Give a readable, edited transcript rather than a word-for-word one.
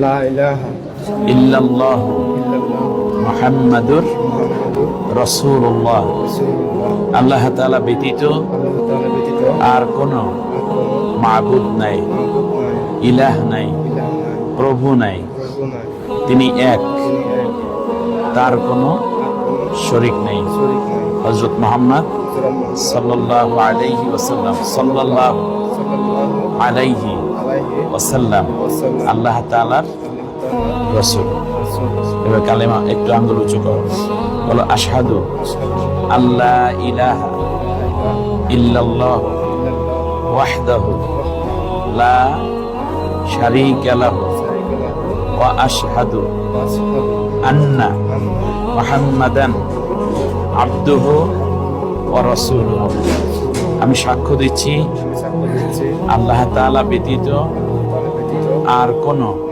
লা ইলাহা ইল্লাল্লাহু ইল্লাল্লাহ মুহাম্মাদুর মুহাম্মাদুর রাসূলুল্লাহ। রাসূলুল্লাহ। আল্লাহ তাআলা ব্যতীত আল্লাহ তাআলা ব্যতীত আর কোনো আর কোনো মাবুদ নাই, মাবুদ নাই, ইলাহ নাই, ইলাহ নাই, প্রভু নাই। প্রভু নাই। তিনি এক, তিনি এক, তার কোনো আর কোনো শরীক নেই। শরীক নাই। হযরত মুহাম্মদ হযরত মুহাম্মদ সাল্লাল্লাহু আলাইহি ওয়াসাল্লাম সাল্লাল্লাহু সাল্লাল্লাহু আলাইহি আলাইহি ওয়াসাল্লাম ওয়াসাল্লাম আল্লাহ তাআলার আল্লাহ তাআলার রাসূল। রাসূল। এবার কালেমা একটু আঙ্গুল উঁচু করো, বলো আশহাদু আশহাদু আল্লাহ ইলাহা ইল্লাল্লাহু ইল্লাল্লাহ ওয়াহদাহু লা শারীকা লাহু শারীকা লাহু ওয়া আশহাদু ওয়া আশহাদু আন্না আন্না মুহাম্মাদান আবদুহু ওয়া রাসূলুহু। আমি সাক্ষ্য দিচ্ছি আমি সাক্ষ্য দিচ্ছি আল্লাহ তাআলা ব্যতীত আল্লাহ তাআলা ব্যতীত আর কোনো আর